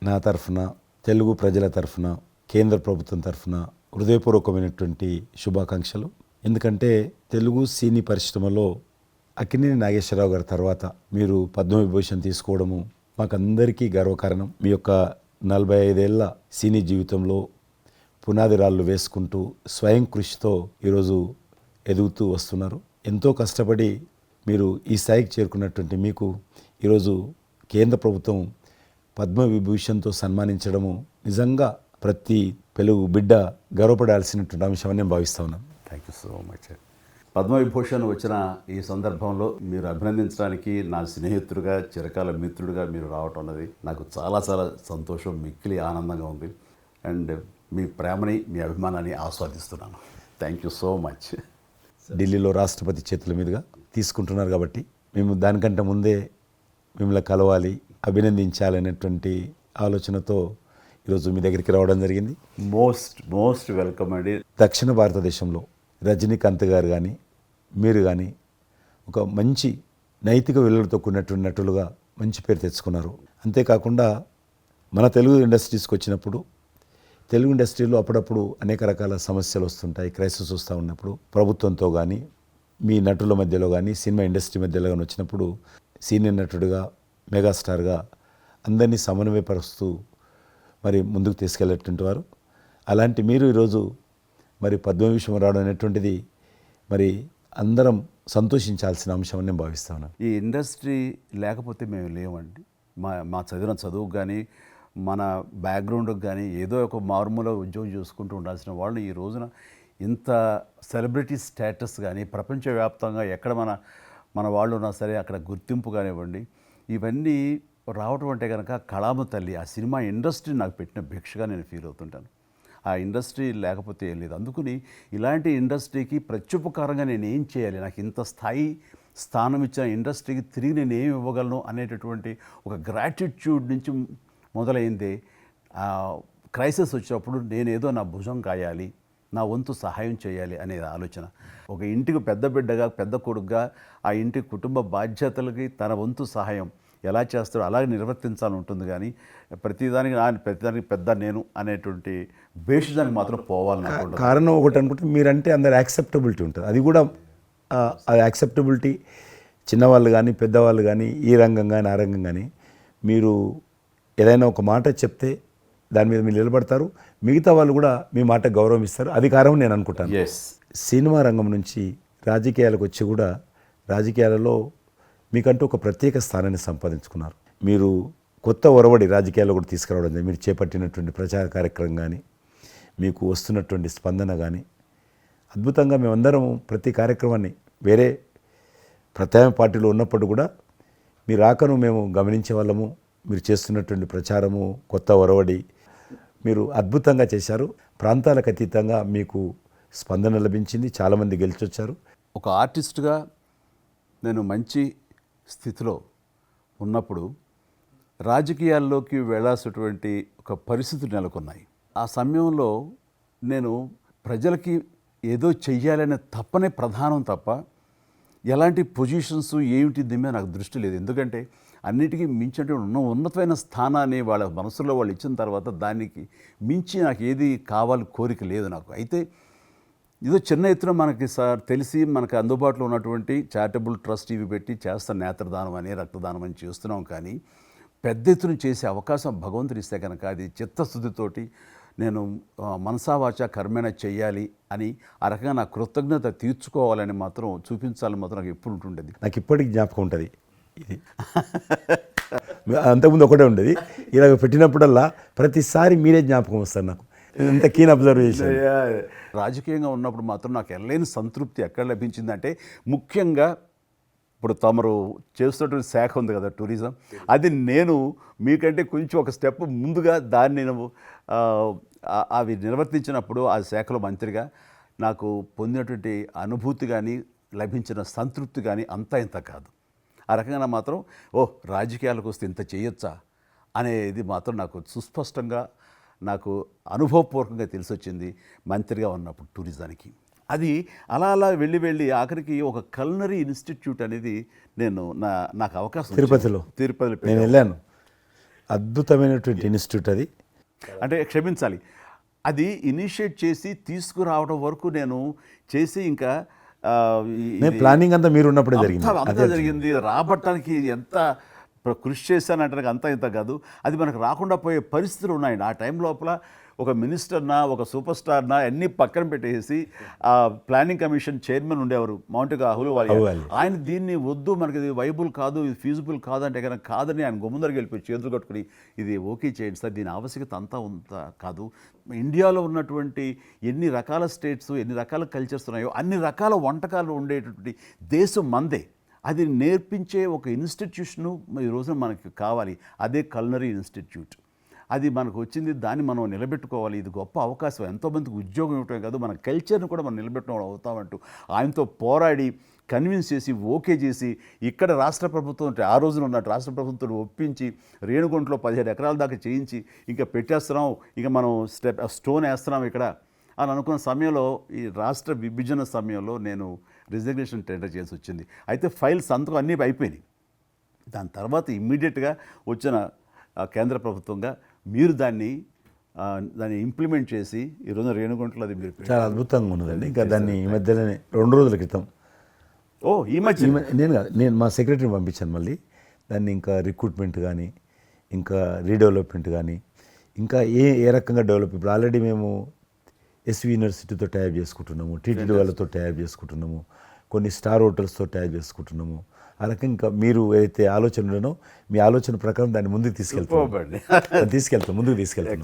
నా తరఫున, తెలుగు ప్రజల తరఫున, కేంద్ర ప్రభుత్వం తరఫున హృదయపూర్వకమైనటువంటి శుభాకాంక్షలు. ఎందుకంటే తెలుగు సినీ పరిశ్రమలో అక్కినేని నాగేశ్వరరావు గారి తర్వాత మీరు పద్మవిభూషణ్ తీసుకోవడము మాకందరికీ గర్వకారణం. మీ యొక్క 45 ఏళ్ల సినీ జీవితంలో పునాది రాళ్ళు వేసుకుంటూ స్వయం కృషితో ఈరోజు ఎదుగుతూ వస్తున్నారు. ఎంతో కష్టపడి మీరు ఈ స్థాయికి చేరుకున్నటువంటి మీకు ఈరోజు కేంద్ర ప్రభుత్వం పద్మవిభూషణ్తో సన్మానించడము నిజంగా ప్రతి తెలుగు బిడ్డ గర్వపడాల్సినటువంటి అంశం అని నేను భావిస్తా ఉన్నాను. Thank you so much. Padma Vibhushan వచ్చిన ఈ సందర్భంలో మీరు అభినందించడానికి నా స్నేహితుడిగా, చిరకాల మిత్రుడిగా మీరు రావటం అన్నది నాకు చాలా చాలా సంతోషం, మిక్కిలి ఆనందంగా ఉంది. అండ్ మీ ప్రేమని, మీ అభిమానాన్ని ఆస్వాదిస్తున్నాను. Thank you so much. ఢిల్లీలో రాష్ట్రపతి చేతుల మీదుగా తీసుకుంటున్నారు కాబట్టి మేము దానికంటే ముందే మిమ్మల్ని కలవాలి, అభినందించాలనేటువంటి ఆలోచనతో ఈరోజు మీ దగ్గరికి రావడం జరిగింది. మోస్ట్ వెల్కమ్ అండి. దక్షిణ భారతదేశంలో రజనీకాంత్ గారు కానీ మీరు కానీ ఒక మంచి నైతిక విలువలతో కూడినటువంటి నటులుగా మంచి పేరు తెచ్చుకున్నారు. అంతేకాకుండా మన తెలుగు ఇండస్ట్రీస్కి వచ్చినప్పుడు తెలుగు ఇండస్ట్రీలో అప్పుడప్పుడు అనేక రకాల సమస్యలు వస్తుంటాయి, క్రైసిస్ వస్తూ ఉన్నప్పుడు ప్రభుత్వంతో కానీ మీ నటుల మధ్యలో కానీ సినిమా ఇండస్ట్రీ మధ్యలో కానీ వచ్చినప్పుడు సీనియర్ నటుడిగా, మెగాస్టార్గా అందరినీ సమన్వయపరుస్తూ మరి ముందుకు తీసుకెళ్ళేటువంటి వారు. అలాంటి మీరు ఈరోజు మరి పద్మవిభూషణ్ రావడం అనేటువంటిది మరి అందరం సంతోషించాల్సిన అంశం అని నేను భావిస్తాను. ఈ ఇండస్ట్రీ లేకపోతే మేము లేవండి. మా చదివిన చదువుకు కానీ, మన బ్యాక్గ్రౌండ్కి కానీ ఏదో ఒక మారుమూల ఉద్యోగం చూసుకుంటూ ఉండాల్సిన వాళ్ళు ఈ రోజున ఇంత సెలబ్రిటీ స్టేటస్ కానీ ప్రపంచవ్యాప్తంగా ఎక్కడ మన వాళ్ళు ఉన్నా సరే అక్కడ గుర్తింపు కానివ్వండి, ఇవన్నీ రావటం అంటే కనుక కళామ తల్లి, ఆ సినిమా ఇండస్ట్రీ నాకు పెట్టిన భిక్షగా నేను ఫీల్ అవుతుంటాను. ఆ ఇండస్ట్రీ లేకపోతే ఏం లేదు. అందుకని ఇలాంటి ఇండస్ట్రీకి ప్రత్యుపకారంగా నేను ఏం చేయాలి, నాకు ఇంత స్థానం ఇచ్చిన ఇండస్ట్రీకి తిరిగి నేను ఏమి ఇవ్వగలను అనేటటువంటి ఒక గ్రాటిట్యూడ్ నుంచి మొదలైందే. క్రైసిస్ వచ్చినప్పుడు నేనేదో నా భుజం కాయాలి, నా వంతు సహాయం చేయాలి అనే ఆలోచన. ఒక ఇంటికి పెద్ద బిడ్డగా, పెద్ద కొడుకుగా ఆ ఇంటి కుటుంబ బాధ్యతలకి తన వంతు సహాయం ఎలా చేస్తాడో అలాగే నిర్వర్తించాలని ఉంటుంది. కానీ ప్రతిదానికి పెద్ద నేను అనేటువంటి బేషిజానికి మాత్రం పోవాలని అనుకుంటాను. కారణం ఒకటి అనుకుంటే మీరంటే అందరు యాక్సెప్టబిలిటీ ఉంటుంది. అది కూడా ఆ యాక్సెప్టబిలిటీ చిన్నవాళ్ళు కానీ పెద్దవాళ్ళు కానీ ఈ రంగం కానీ ఆ రంగం కానీ మీరు ఏదైనా ఒక మాట చెప్తే దాని మీద మీరు నిలబడతారు, మిగతా వాళ్ళు కూడా మీ మాట గౌరవం ఇస్తారు. అది కారణం నేను అనుకుంటాను. సినిమా రంగం నుంచి రాజకీయాలకు వచ్చి కూడా రాజకీయాలలో మీకంటూ ఒక ప్రత్యేక స్థానాన్ని సంపాదించుకున్నారు. మీరు కొత్త ఒరవడి రాజకీయాల్లో కూడా తీసుకురావడం జరిగింది. మీరు చేపట్టినటువంటి ప్రచార కార్యక్రమం కానీ, మీకు వస్తున్నటువంటి స్పందన కానీ అద్భుతంగా. మేమందరం ప్రతి కార్యక్రమాన్ని వేరే ప్రత్యామ్నాయ పార్టీలో ఉన్నప్పుడు కూడా మీ రాకను మేము గమనించే వాళ్ళము. మీరు చేస్తున్నటువంటి ప్రచారము, కొత్త ఒరవడి మీరు అద్భుతంగా చేశారు. ప్రాంతాలకు అతీతంగా మీకు స్పందన లభించింది, చాలామంది గెలిచొచ్చారు. ఒక ఆర్టిస్ట్గా నేను మంచి స్థితిలో ఉన్నప్పుడు రాజకీయాల్లోకి వెళ్ళాల్సినటువంటి ఒక పరిస్థితులు నెలకొన్నాయి. ఆ సమయంలో నేను ప్రజలకి ఏదో చెయ్యాలనే తప్పనే ప్రధానం తప్ప ఎలాంటి పొజిషన్స్ ఏమిటి దీని మీద నాకు దృష్టి లేదు. ఎందుకంటే అన్నిటికీ మించి ఉన్నతమైన స్థానాన్ని వాళ్ళ మనసులో వాళ్ళు ఇచ్చిన తర్వాత దానికి మించి నాకు ఏది కావాలి కోరిక లేదు నాకు. అయితే ఏదో చిన్న ఎత్తున మనకి తెలిసి మనకు అందుబాటులో ఉన్నటువంటి చారిటబుల్ ట్రస్ట్ ఇవి పెట్టి చేస్తాం, నేత్రదానం అని, రక్తదానం అని చేస్తున్నాం. కానీ పెద్ద ఎత్తున చేసే అవకాశం భగవంతుడు ఇస్తే కనుక అది చిత్తశుద్ధితోటి నేను మనసావాచ కర్మేణ చెయ్యాలి అని ఆ రకంగా నా కృతజ్ఞత తీర్చుకోవాలని మాత్రం చూపించాలని మాత్రం నాకు ఎప్పుడు ఉంటుండేది. నాకు ఇప్పటికి జ్ఞాపకం ఉంటుంది. ఇది అంతకుముందు ఒకటే ఉండేది, ఇలాగ పెట్టినప్పుడల్లా ప్రతిసారి మీరే జ్ఞాపకం వస్తారు నాకు. ఎంత కీన్ అబ్జర్వేషన్. రాజకీయంగా ఉన్నప్పుడు మాత్రం నాకు ఎనలేని సంతృప్తి ఎక్కడ లభించిందంటే, ముఖ్యంగా ఇప్పుడు తమరు చేస్తున్నటువంటి శాఖ ఉంది కదా టూరిజం, అది నేను మీకంటే కొంచెం ఒక స్టెప్ ముందుగా దాన్ని నేను అవి నిర్వర్తించినప్పుడు ఆ శాఖలో మంత్రిగా నాకు పొందినటువంటి అనుభూతి కానీ లభించిన సంతృప్తి కానీ అంతా ఇంత కాదు. ఆ రకంగా మాత్రం రాజకీయాలకు వస్తే ఇంత చేయొచ్చా అనేది మాత్రం నాకు సుస్పష్టంగా నాకు అనుభవపూర్వకంగా తెలిసొచ్చింది మంత్రిగా ఉన్నప్పుడు టూరిజానికి. అది అలా అలా వెళ్ళి ఆఖరికి ఒక కల్నరీ ఇన్స్టిట్యూట్ అనేది నాకు అవకాశం తిరుపతిలో నేను వెళ్ళాను. అద్భుతమైనటువంటి ఇన్స్టిట్యూట్ అది. అంటే క్షమించాలి, అది ఇనిషియేట్ చేసి తీసుకురావడం వరకు నేను చేసి ఇంకా నేను ప్లానింగ్ అంతా మీరు ఉన్నప్పుడే జరిగింది. అంతా జరిగింది. రాబట్టడానికి ఎంత కృషి చేశానంటే అంతా ఇంత కాదు, అది మనకు రాకుండా పోయే పరిస్థితులు ఉన్నాయండి. ఆ టైం లోపల ఒక మినిస్టర్నా ఒక సూపర్ స్టార్నా అన్నీ పక్కన పెట్టేసి ఆ ప్లానింగ్ కమిషన్ చైర్మన్ ఉండేవారు మౌంటెక్ అహ్లూవాలియా, ఆయన దీన్ని వద్దు, మనకి ఇది వైబుల్ కాదు, ఇది ఫీజిబుల్ కాదు అంటే కనుక కాదని ఆయన గుమ్మందరికి వెళ్ళిపోయి చేతులు కట్టుకుని ఇది ఓకే చేయండి సార్, దీని ఆవశ్యకత అంతా కాదు. ఇండియాలో ఉన్నటువంటి ఎన్ని రకాల స్టేట్స్, ఎన్ని రకాల కల్చర్స్ ఉన్నాయో అన్ని రకాల వంటకాలు ఉండేటటువంటి దేశం మందే. అది నేర్పించే ఒక ఇన్స్టిట్యూషను ఈ రోజున మనకి కావాలి, అదే కల్నరీ ఇన్స్టిట్యూట్. అది మనకు వచ్చింది, దాన్ని మనం నిలబెట్టుకోవాలి. ఇది గొప్ప అవకాశం, ఎంతోమందికి ఉద్యోగం ఇవ్వటమే కాదు, మన కల్చర్ని కూడా మనం నిలబెట్టడం అవుతామంటూ ఆయనతో పోరాడి కన్విన్స్ చేసి ఓకే చేసి ఇక్కడ రాష్ట్ర ప్రభుత్వం అంటే ఆ రోజున ఉన్నట్టు రాష్ట్ర ప్రభుత్వం ఒప్పించి రేణుగుంటలో 17 ఎకరాల దాకా చేయించి ఇంకా పెట్టేస్తున్నాం, ఇక మనం స్టోన్ వేస్తున్నాం ఇక్కడ అని అనుకున్న సమయంలో ఈ రాష్ట్ర విభజన సమయంలో నేను రిజిగ్నేషన్ టెండర్ చేసి వచ్చింది. అయితే ఫైల్ సంతకం అన్నీ అయిపోయినాయి. దాని తర్వాత ఇమ్మీడియట్గా వచ్చిన కేంద్ర ప్రభుత్వంగా మీరు దాన్ని ఇంప్లిమెంట్ చేసి ఈరోజు రేణుగుంటలో అది మీరు చాలా అద్భుతంగా ఉన్నదండి. ఇంకా దాన్ని ఈ మధ్యలోనే 2 రోజుల క్రితం ఈ మధ్య నేను మా సెక్రటరీని పంపించాను. మళ్ళీ దాన్ని ఇంకా రిక్రూట్మెంట్ కానీ ఇంకా రీడెవలప్మెంట్ కానీ ఇంకా ఏ రకంగా డెవలప్, ఇప్పుడు ఆల్రెడీ మేము ఎస్వి యూనివర్సిటీతో టైప్ చేసుకుంటున్నాము, టీటీడీ వాళ్ళతో టైప్ చేసుకుంటున్నాము, కొన్ని స్టార్ హోటల్స్తో టైప్ చేసుకుంటున్నాము. ఆ రకంగా ఇంకా మీరు ఏదైతే ఆలోచన ఉండనో మీ ఆలోచన ప్రకారం దాన్ని ముందుకు తీసుకెళ్తాం, ముందుకు తీసుకెళ్తాం.